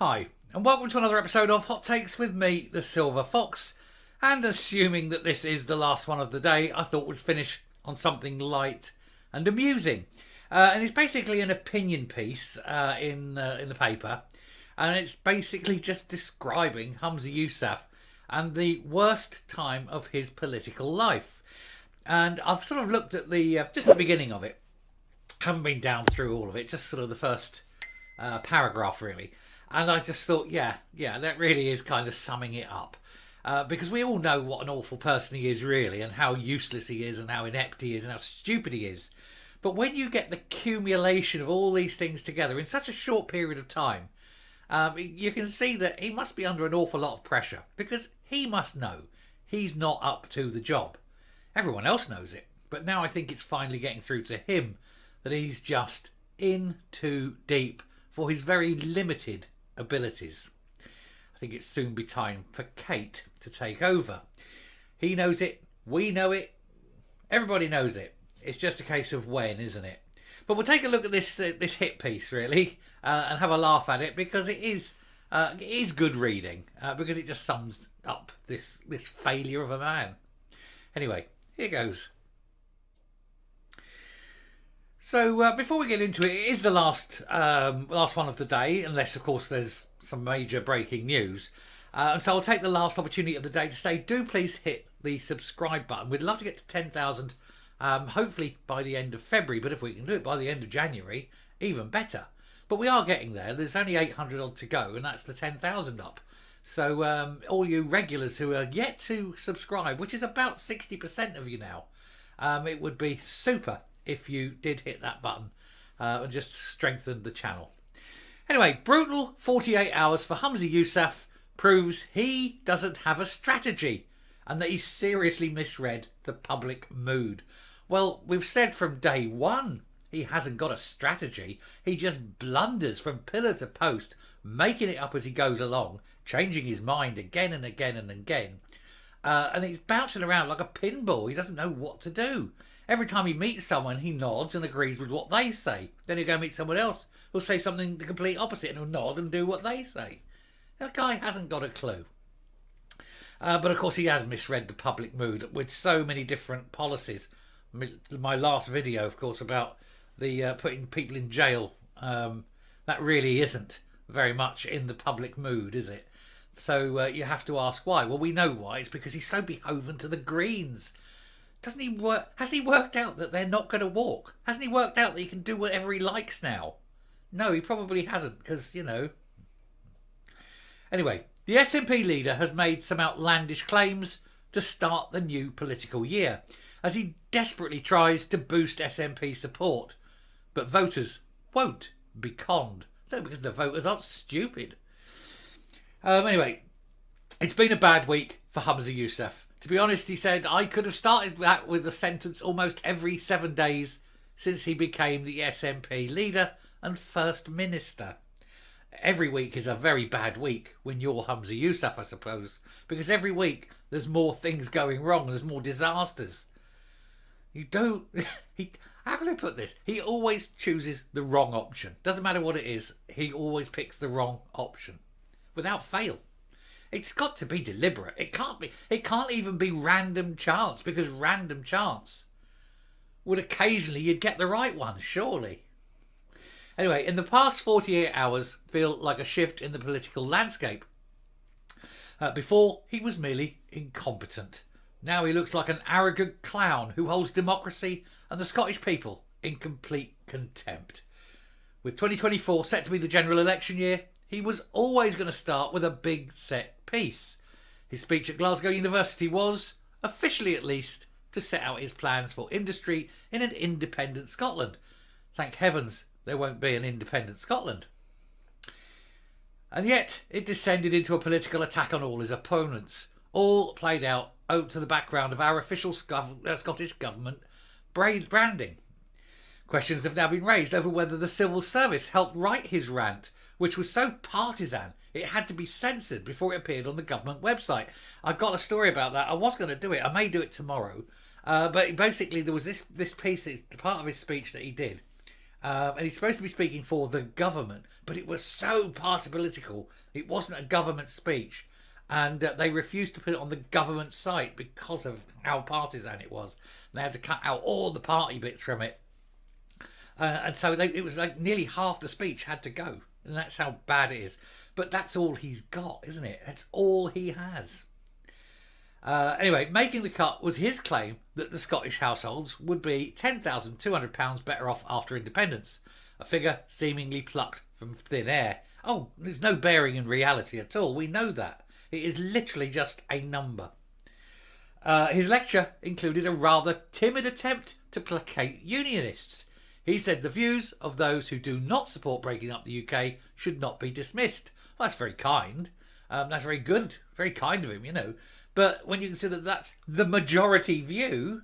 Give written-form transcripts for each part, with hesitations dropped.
Hi, and welcome to another episode of Hot Takes with me, the Silver Fox. And assuming that this is the last one of the day, I thought we'd finish on something light and amusing. And it's basically an opinion piece in the paper, and it's basically just describing Humza Yousaf and the worst time of his political life. And I've sort of looked at the just the beginning of it. Haven't been down through all of it, just sort of the first paragraph really. And I just thought, yeah, that really is kind of summing it up. Because we all know what an awful person he is, really, and how useless he is, and how inept he is, and how stupid he is. But when you get the accumulation of all these things together in such a short period of time, you can see that he must be under an awful lot of pressure. Because he must know he's not up to the job. Everyone else knows it. But now I think it's finally getting through to him that he's just in too deep for his very limited abilities. I think it's soon be time for Kate to take over. He knows it, we know it, everybody knows it. It's just a case of when, isn't it? But we'll take a look at this hit piece really, and have a laugh at it because it is good reading because it just sums up this failure of a man. Anyway, here goes. So before we get into it, it is the last one of the day, unless of course there's some major breaking news. And so I'll take the last opportunity of the day to say, do please hit the subscribe button. We'd love to get to 10,000, hopefully by the end of February. But if we can do it by the end of January, even better. But we are getting there. There's only 800 odd to go, and that's the 10,000 up. So all you regulars who are yet to subscribe, which is about 60% of you now, it would be super if you did hit that button and just strengthen the channel. Anyway, brutal 48 hours for Humza Yousaf proves he doesn't have a strategy and that he's seriously misread the public mood. Well, we've said from day one he hasn't got a strategy. He just blunders from pillar to post, making it up as he goes along, changing his mind again and again and again. And he's bouncing around like a pinball. He doesn't know what to do. Every time he meets someone, he nods and agrees with what they say. Then he'll go meet someone else who'll say something the complete opposite and he'll nod and do what they say. That guy hasn't got a clue. But of course he has misread the public mood with so many different policies. My last video, of course, about the putting people in jail, that really isn't very much in the public mood, is it? So you have to ask why. Well, we know why. It's because he's so beholden to the Greens. Doesn't he work? Hasn't he worked out that they're not going to walk? Hasn't he worked out that he can do whatever he likes now? No, he probably hasn't, because, you know. Anyway, the SNP leader has made some outlandish claims to start the new political year, as he desperately tries to boost SNP support. But voters won't be conned. No, because the voters aren't stupid. Anyway, it's been a bad week for Humza Yousaf. To be honest, he said, I could have started that with a sentence almost every 7 days since he became the SNP leader and First Minister. Every week is a very bad week when you're Humza Yousaf, I suppose, because every week there's more things going wrong, there's more disasters. How can I put this? He always chooses the wrong option. Doesn't matter what it is, he always picks the wrong option, without fail. It's got to be deliberate. It can't even be random chance, because random chance would occasionally you'd get the right one, surely. Anyway, in the past 48 hours feel like a shift in the political landscape. Before, he was merely incompetent. Now he looks like an arrogant clown who holds democracy and the Scottish people in complete contempt. With 2024 set to be the general election year, he was always going to start with a big set piece. His speech at Glasgow University was, officially at least, to set out his plans for industry in an independent Scotland. Thank heavens there won't be an independent Scotland. And yet it descended into a political attack on all his opponents, all played out to the background of our official Scottish Government branding. Questions have now been raised over whether the civil service helped write his rant, which was so partisan it had to be censored before it appeared on the government website. I've got a story about that. I was going to do it. I may do it tomorrow. But basically there was this piece, it's part of his speech that he did. And he's supposed to be speaking for the government, but it was so party political. It wasn't a government speech. And they refused to put it on the government site because of how partisan it was. They had to cut out all the party bits from it. And so it was like nearly half the speech had to go. And that's how bad it is. But that's all he's got, isn't it? That's all he has. Anyway, making the cut was his claim that the Scottish households would be £10,200 better off after independence, a figure seemingly plucked from thin air. Oh, there's no bearing in reality at all. We know that. It is literally just a number. His lecture included a rather timid attempt to placate unionists. He said the views of those who do not support breaking up the UK should not be dismissed. Well, that's very kind. That's very good. Very kind of him, you know. But when you consider that's the majority view,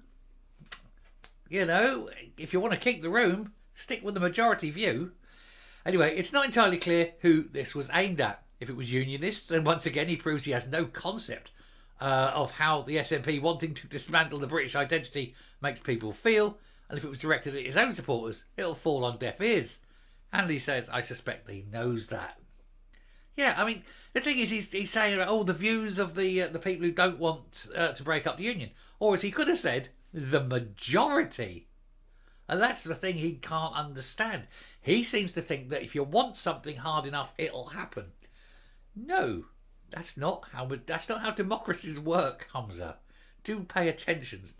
you know, if you want to keep the room, stick with the majority view. Anyway, it's not entirely clear who this was aimed at. If it was unionists, then once again he proves he has no concept of how the SNP wanting to dismantle the British identity makes people feel. And if it was directed at his own supporters, it'll fall on deaf ears. And he says, I suspect he knows that. Yeah, I mean, the thing is, he's saying, the views of the people who don't want to break up the union. Or as he could have said, the majority. And that's the thing he can't understand. He seems to think that if you want something hard enough, it'll happen. No, that's not how democracies work, Humza. Do pay attention.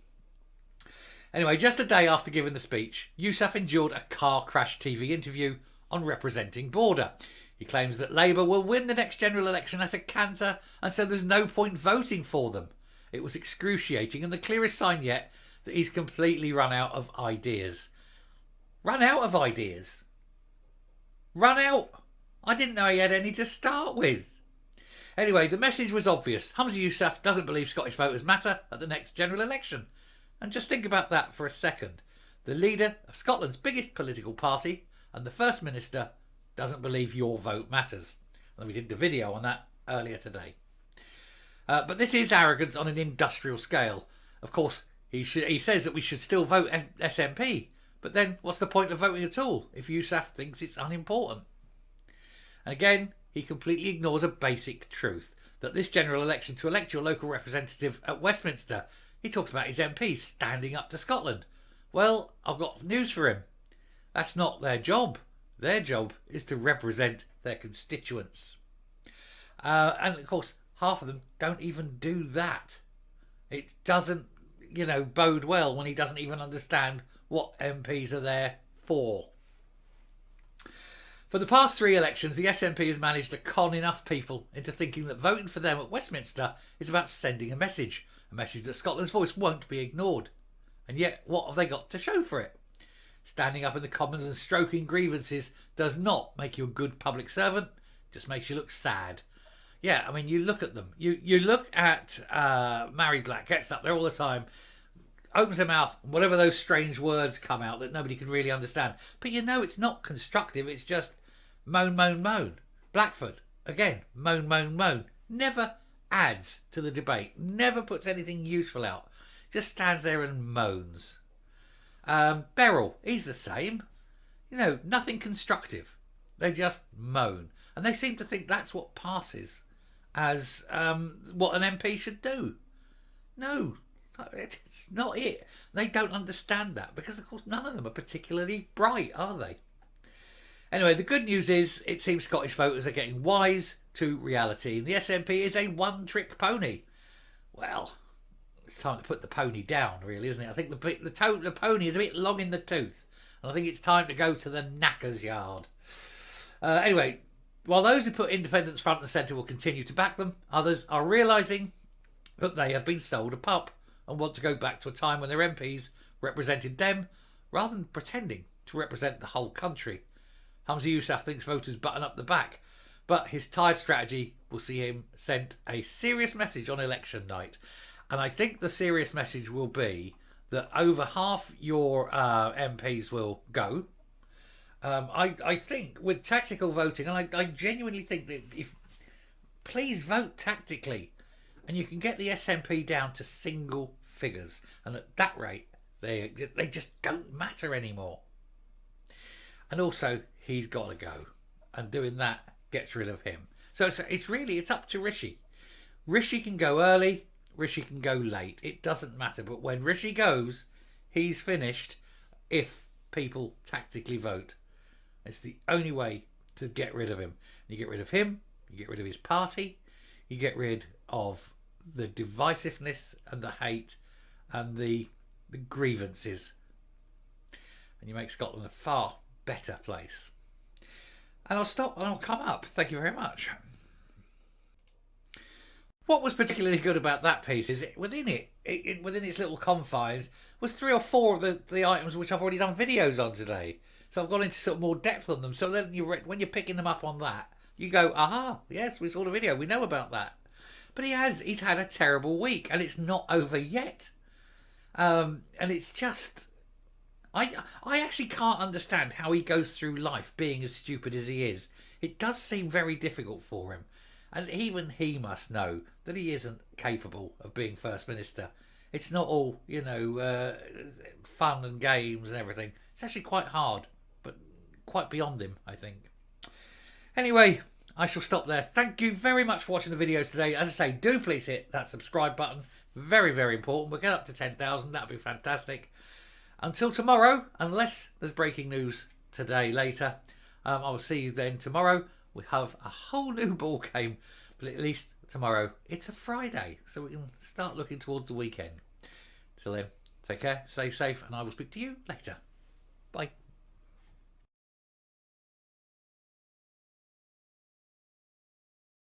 Anyway, just a day after giving the speech, Yousaf endured a car crash TV interview on representing Border. He claims that Labour will win the next general election at a canter, and so there's no point voting for them. It was excruciating and the clearest sign yet that he's completely run out of ideas. Run out of ideas? Run out? I didn't know he had any to start with. Anyway, the message was obvious. Humza Yousaf doesn't believe Scottish voters matter at the next general election. And just think about that for a second. The leader of Scotland's biggest political party and the First Minister doesn't believe your vote matters. And we did the video on that earlier today. But this is arrogance on an industrial scale. Of course, he says that we should still vote SNP. But then what's the point of voting at all if Yousaf thinks it's unimportant? And again, he completely ignores a basic truth. That this general election to elect your local representative at Westminster, he talks about his MPs standing up to Scotland. Well, I've got news for him. That's not their job. Their job is to represent their constituents. And of course, half of them don't even do that. It doesn't, bode well when he doesn't even understand what MPs are there for. For the past 3 elections, the SNP has managed to con enough people into thinking that voting for them at Westminster is about sending a message that Scotland's voice won't be ignored. And yet, what have they got to show for it? Standing up in the Commons and stroking grievances does not make you a good public servant, just makes you look sad. Yeah, I mean, you look at them. You look at Mary Black, gets up there all the time, opens her mouth, and whatever those strange words come out that nobody can really understand. But it's not constructive, it's just moan, moan, moan. Blackford, again, moan, moan, moan. Never adds to the debate, never puts anything useful out. Just stands there and moans. Beryl, he's the same. Nothing constructive. They just moan. And they seem to think that's what passes as what an MP should do. No, it's not it. They don't understand that because, of course, none of them are particularly bright, are they? Anyway, the good news is it seems Scottish voters are getting wise to reality, and the SNP is a one-trick pony. Well, it's time to put the pony down, really, isn't it? I think the pony is a bit long in the tooth, and I think it's time to go to the knacker's yard. Anyway, while those who put independence front and centre will continue to back them, others are realising that they have been sold a pup and want to go back to a time when their MPs represented them rather than pretending to represent the whole country. Humza Yousaf thinks voters button up the back, but his tired strategy will see him send a serious message on election night. And I think the serious message will be that over half your MPs will go. I think with tactical voting, and I genuinely think that please vote tactically, and you can get the SNP down to single figures, and at that rate, they just don't matter anymore. And also, he's got to go. And doing that gets rid of him. So it's up to Rishi. Rishi can go early, Rishi can go late. It doesn't matter. But when Rishi goes, he's finished if people tactically vote. It's the only way to get rid of him. You get rid of him, you get rid of his party, you get rid of the divisiveness and the hate and the grievances. And you make Scotland a far better place. And I'll stop and I'll come up. Thank you very much. What was particularly good about that piece is within its little confines was 3 or 4 of the items which I've already done videos on today. So I've gone into sort of more depth on them. So then when you're picking them up on that, you go, aha, yes, we saw the video, we know about that. But he's had a terrible week, and it's not over yet. And it's just, I actually can't understand how he goes through life being as stupid as he is. It does seem very difficult for him. And even he must know that he isn't capable of being First Minister. It's not all, fun and games and everything. It's actually quite hard, but quite beyond him, I think. Anyway, I shall stop there. Thank you very much for watching the video today. As I say, do please hit that subscribe button. Very, very important. We'll get up to 10,000. That'll be fantastic. Until tomorrow, unless there's breaking news today later, I will see you then tomorrow. We have a whole new ball game, but at least tomorrow it's a Friday, so we can start looking towards the weekend. Till then, take care, stay safe, and I will speak to you later. Bye.